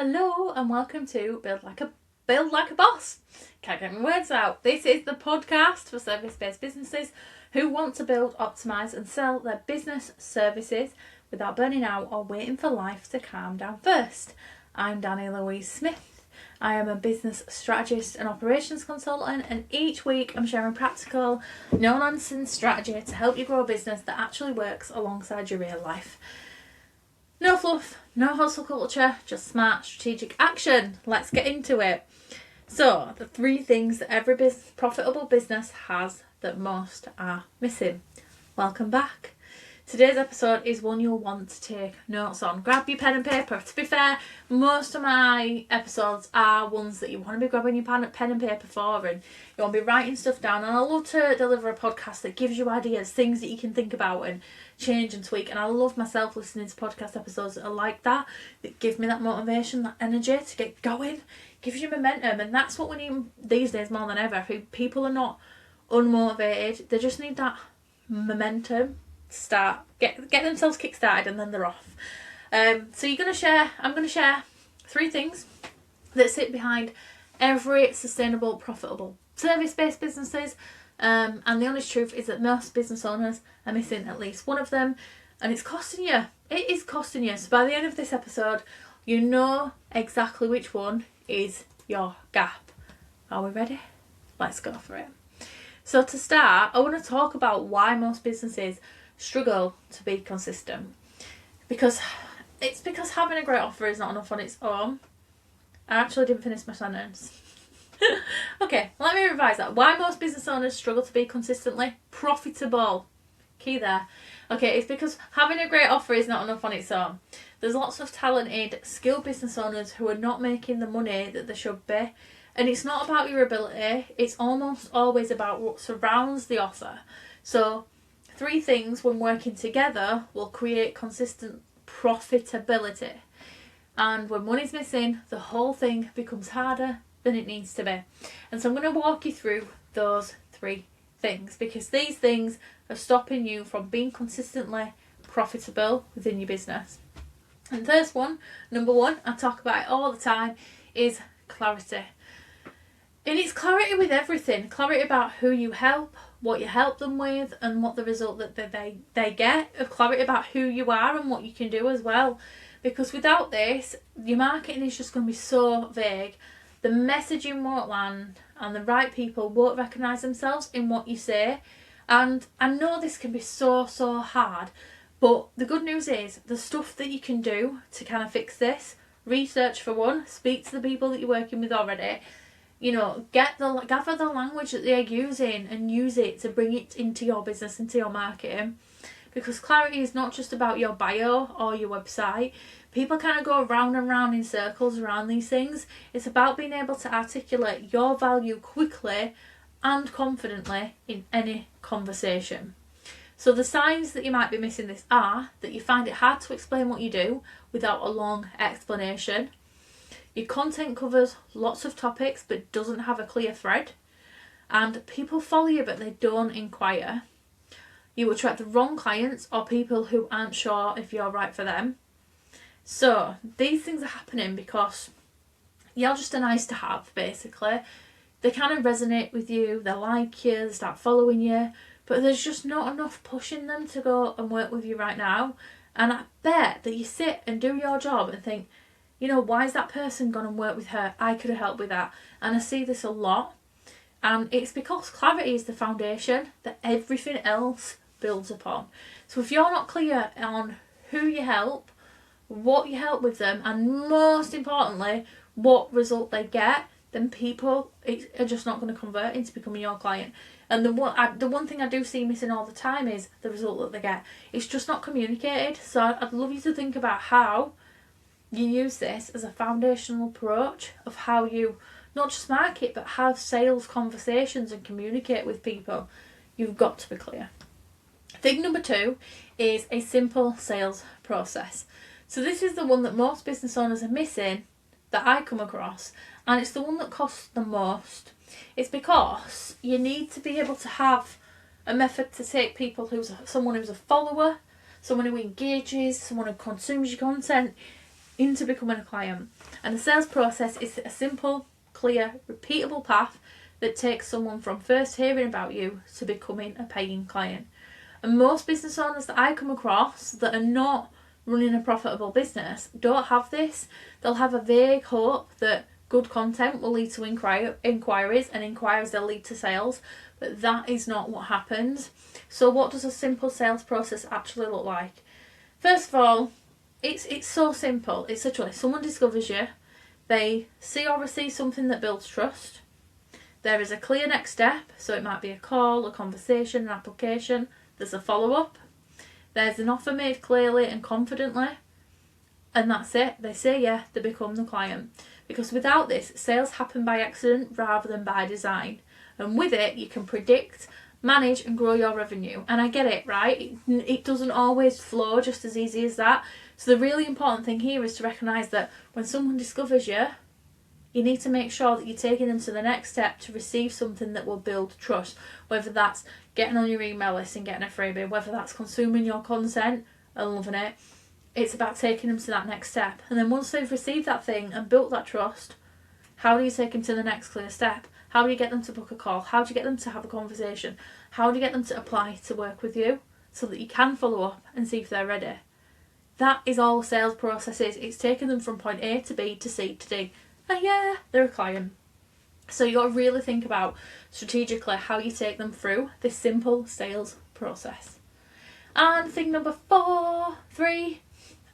Hello and welcome to Build Like a Boss. Can't get my words out. This is the podcast for service-based businesses who want to build, optimise and sell their business services without burning out or waiting for life to calm down first. I'm Dani Louise Smith. I am a business strategist and operations consultant, and each week I'm sharing practical, no-nonsense strategy to help you grow a business that actually works alongside your real life. No fluff, no hustle culture, just smart, strategic action. Let's get into it. So, the 3 things that every profitable business has that most are missing. Welcome back. Today's episode is one you'll want to take notes on. Grab your pen and paper. To be fair, most of my episodes are ones that you want to be grabbing your pen and paper for, and you want to be writing stuff down. And I love to deliver a podcast that gives you ideas, things that you can think about and change and tweak. And I love myself listening to podcast episodes that are like that give me that motivation, that energy to get going, gives you momentum. And that's what we need these days more than ever. People are not unmotivated, they just need that momentum. Get themselves kick-started, and then they're off. So I'm going to share 3 things that sit behind every sustainable, profitable service-based businesses. And the honest truth is that most business owners are missing at least one of them, and it's costing you. It is costing you. So by the end of this episode, you know exactly which one is your gap. Are we ready? Let's go for it. So to start, I want to talk about why most businesses struggle to be consistent. Because having a great offer is not enough on its own. I actually didn't finish my sentence. Okay, let me revise that. Why most business owners struggle to be consistently profitable. Key there. Okay, it's because having a great offer is not enough on its own. There's lots of talented, skilled business owners who are not making the money that they should be. And it's not about your ability, it's almost always about what surrounds the offer. So 3 things when working together will create consistent profitability. And when money's missing, the whole thing becomes harder than it needs to be. And so I'm going to walk you through those 3 things, because these things are stopping you from being consistently profitable within your business. And the first one, number 1, I talk about it all the time, is clarity. And it's clarity with everything. Clarity about who you help, what you help them with, and what the result that they get. Clarity about who you are and what you can do as well. Because without this, your marketing is just going to be so vague. The messaging won't land, and the right people won't recognise themselves in what you say. And I know this can be so hard, but the good news is the stuff that you can do to kind of fix this. Research for one, speak to the people that you're working with already. You know, gather the language that they're using and use it to bring it into your business, into your marketing. Because clarity is not just about your bio or your website. People kind of go round and round in circles around these things. It's about being able to articulate your value quickly and confidently in any conversation. So the signs that you might be missing this are that you find it hard to explain what you do without a long explanation. Your content covers lots of topics but doesn't have a clear thread. And people follow you but they don't inquire. You attract the wrong clients or people who aren't sure if you're right for them. So these things are happening because you're just a nice to have, basically. They kind of resonate with you, they like you, they start following you, but there's just not enough pushing them to go and work with you right now. And I bet that you sit and do your job and think, you know, why is that person gone and work with her? I could have helped with that. And I see this a lot. And it's because clarity is the foundation that everything else builds upon. So if you're not clear on who you help, what you help with them, and most importantly, what result they get, then people are just not going to convert into becoming your client. And the one thing I do see missing all the time is the result that they get. It's just not communicated. So I'd love you to think about how you use this as a foundational approach of how you not just market but have sales conversations and communicate with people. You've got to be clear. Thing number 2 is a simple sales process. So this is the one that most business owners are missing that I come across, and it's the one that costs the most. It's because you need to be able to have a method to take people someone who's a follower, someone who engages, someone who consumes your content, into becoming a client. And the sales process is a simple, clear, repeatable path that takes someone from first hearing about you to becoming a paying client. And most business owners that I come across that are not running a profitable business don't have this. They'll have a vague hope that good content will lead to inquiries, and inquiries they'll lead to sales, but that is not what happens. So what does a simple sales process actually look like? First of all, it's so simple. It's a choice. Someone discovers you, they see or receive something that builds trust. There is a clear next step, so it might be a call, a conversation, an application. There's a follow-up. There's an offer made clearly and confidently. And that's it. They say yeah, they become the client. Because without this, sales happen by accident rather than by design. And with it, you can predict, manage and grow your revenue. And I get it, right? It doesn't always flow just as easy as that. So the really important thing here is to recognise that when someone discovers you, you need to make sure that you're taking them to the next step to receive something that will build trust. Whether that's getting on your email list and getting a freebie, whether that's consuming your content and loving it. It's about taking them to that next step. And then once they've received that thing and built that trust, how do you take them to the next clear step? How do you get them to book a call? How do you get them to have a conversation? How do you get them to apply to work with you so that you can follow up and see if they're ready? That is all the sales process is. It's taking them from point A to B to C to D. And yeah, they're a client. So you've got to really think about strategically how you take them through this simple sales process. And thing number three,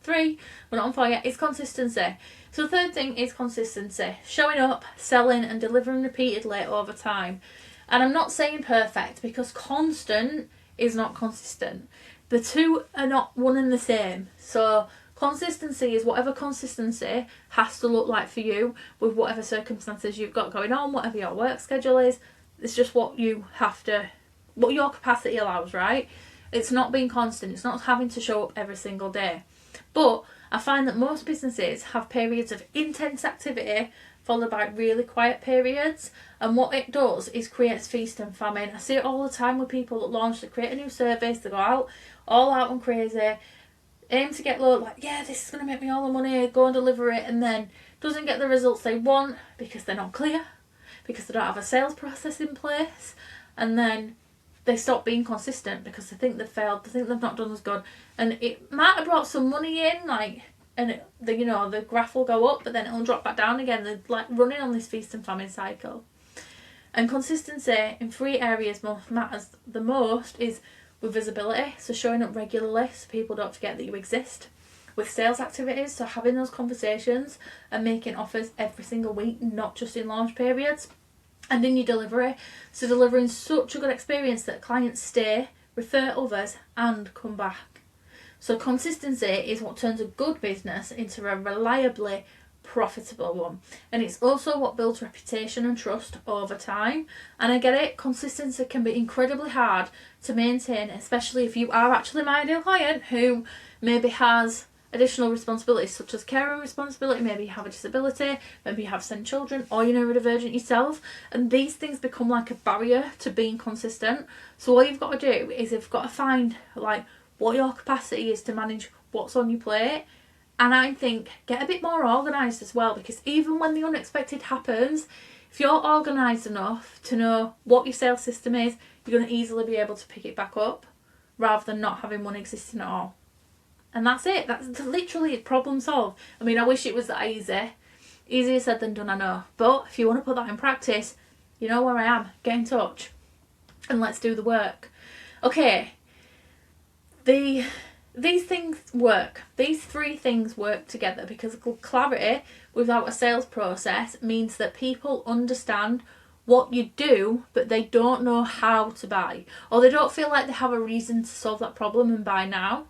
we're not on 4 yet, is consistency. So the third thing is consistency. Showing up, selling and delivering repeatedly over time. And I'm not saying perfect because constant is not consistent. The two are not one and the same. So consistency is whatever consistency has to look like for you with whatever circumstances you've got going on, whatever your work schedule is. It's just what you have to, what your capacity allows, right? It's not being constant. It's not having to show up every single day. But I find that most businesses have periods of intense activity followed by really quiet periods. And what it does is creates feast and famine. I see it all the time with people that launch, they create a new service, they go out, all out and crazy, aim to get low, like, yeah, this is going to make me all the money, go and deliver it, and then doesn't get the results they want because they're not clear, because they don't have a sales process in place, and then they stop being consistent because they think they've failed, they think they've not done as good, and it might have brought some money in, like, and the graph will go up, but then it'll drop back down again. They're like running on this feast and famine cycle. And consistency in 3 areas matters the most is with visibility, so showing up regularly so people don't forget that you exist. With sales activities, so having those conversations and making offers every single week, not just in launch periods. And in your delivery, so delivering such a good experience that clients stay, refer others and come back. So consistency is what turns a good business into a reliably profitable one. And it's also what builds reputation and trust over time. And I get it, consistency can be incredibly hard to maintain, especially if you are actually my ideal client who maybe has additional responsibilities such as caring responsibility, maybe you have a disability, maybe you have 7 children, or you're neurodivergent yourself, and these things become like a barrier to being consistent. So all you've got to do is you've got to find like what your capacity is to manage what's on your plate. And I think get a bit more organised as well, because even when the unexpected happens, if you're organised enough to know what your sales system is, you're going to easily be able to pick it back up rather than not having one existing at all. And that's it. That's literally problem solved. I mean, I wish it was that easy. Easier said than done, I know. But if you want to put that in practice, you know where I am. Get in touch and let's do the work. Okay. These things work. These 3 things work together because clarity without a sales process means that people understand what you do, but they don't know how to buy, or they don't feel like they have a reason to solve that problem and buy now.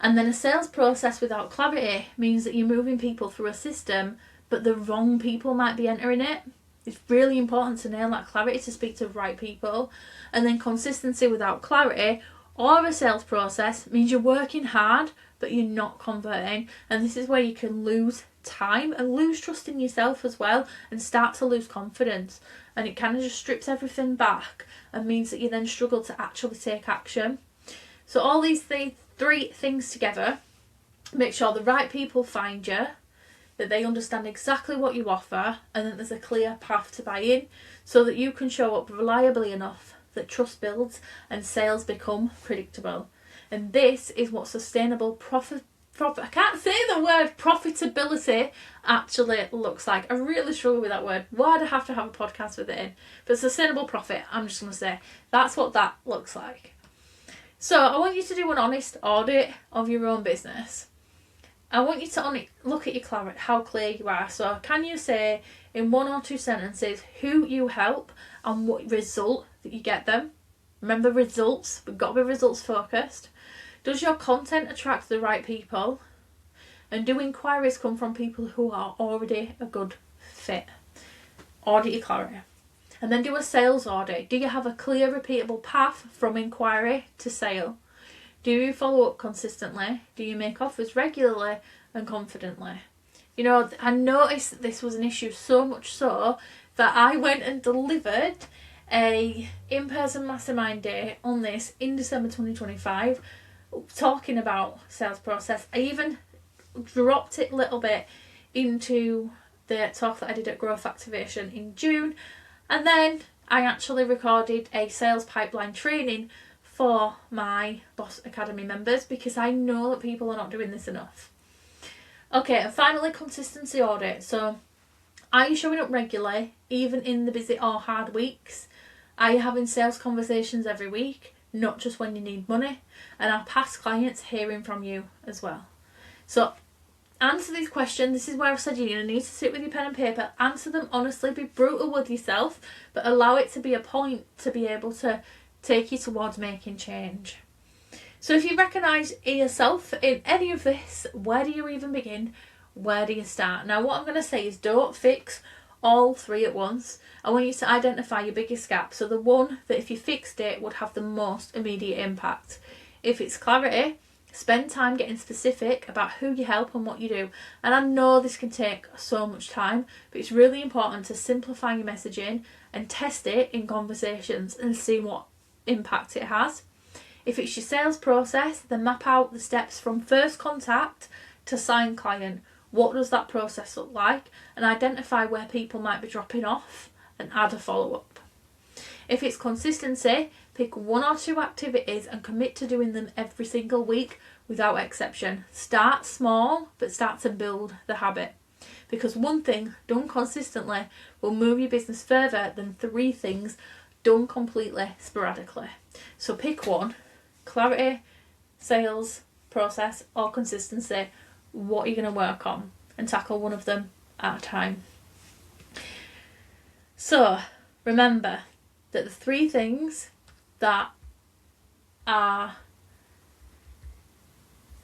And then a sales process without clarity means that you're moving people through a system, but the wrong people might be entering it. It's really important to nail that clarity to speak to the right people. And then consistency without clarity or a sales process means you're working hard, but you're not converting. And this is where you can lose time and lose trust in yourself as well and start to lose confidence. And it kind of just strips everything back and means that you then struggle to actually take action. So all these 3 things together Make sure the right people find you, that they understand exactly what you offer, and that there's a clear path to buy in, so that you can show up reliably enough that trust builds and sales become predictable. And this is what sustainable I can't say the word profitability actually looks like. I really struggle with that word. Why do I have to have a podcast with it in? But sustainable profit, I'm just going to say, that's what that looks like. So I want you to do an honest audit of your own business. I want you to look at your clarity, how clear you are. So can you say in 1 or 2 sentences who you help and what result that you get them? Remember results. We've got to be results focused. Does your content attract the right people? And do inquiries come from people who are already a good fit? Audit your clarity. And then do a sales audit. Do you have a clear, repeatable path from inquiry to sale? Do you follow up consistently? Do you make offers regularly and confidently? You know, I noticed that this was an issue so much so that I went and delivered a in-person mastermind day on this in December 2025, talking about sales process. I even dropped it a little bit into the talk that I did at Growth Activation in June, and then I actually recorded a sales pipeline training for my Boss Academy members, because I know that people are not doing this enough. Okay, and finally, consistency audit. So are you showing up regularly, even in the busy or hard weeks? Are you having sales conversations every week, not just when you need money? And are past clients hearing from you as well? So answer these questions. This is where I've said you need to sit with your pen and paper, answer them honestly, be brutal with yourself, but allow it to be a point to be able to take you towards making change. So if you recognise yourself in any of this, where do you even begin? Where do you start? Now what I'm going to say is don't fix all 3 at once. I want you to identify your biggest gap. So the one that if you fixed it would have the most immediate impact. If it's clarity, spend time getting specific about who you help and what you do. And I know this can take so much time, but it's really important to simplify your messaging and test it in conversations and see what impact it has. If it's your sales process, then map out the steps from first contact to signed client. What does that process look like? And identify where people might be dropping off and add a follow-up. If it's consistency, pick 1 or 2 activities and commit to doing them every single week without exception. Start small, but start to build the habit. Because 1 thing done consistently will move your business further than 3 things done completely sporadically. So pick 1, clarity, sales, process, or consistency. What are you going to work on? And tackle 1 of them at a time. So remember that the 3 things that are...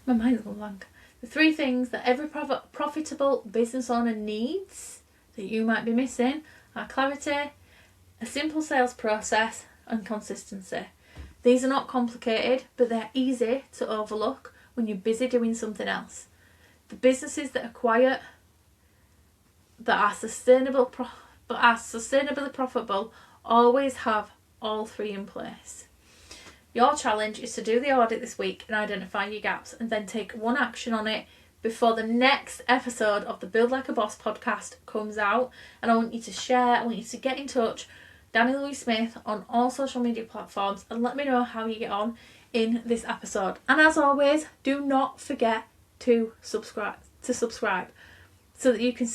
My mind's gone blank. The 3 things that every profitable business owner needs that you might be missing are clarity, a simple sales process, and consistency. These are not complicated, but they're easy to overlook when you're busy doing something else. The businesses that are quiet, that are sustainably profitable, always have all 3 in place. Your challenge is to do the audit this week and identify your gaps, and then take 1 action on it before the next episode of the Build Like a Boss podcast comes out. And I want you to share, I want you to get in touch, Dani Louise Smith, on all social media platforms, and let me know how you get on in this episode. And as always, do not forget to subscribe so that you can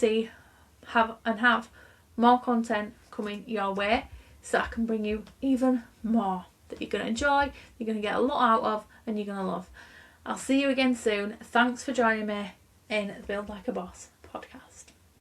have more content coming your way, so I can bring you even more that you're going to enjoy, you're going to get a lot out of, and you're going to love. I'll see you again soon. Thanks for joining me in the Build Like a Boss podcast.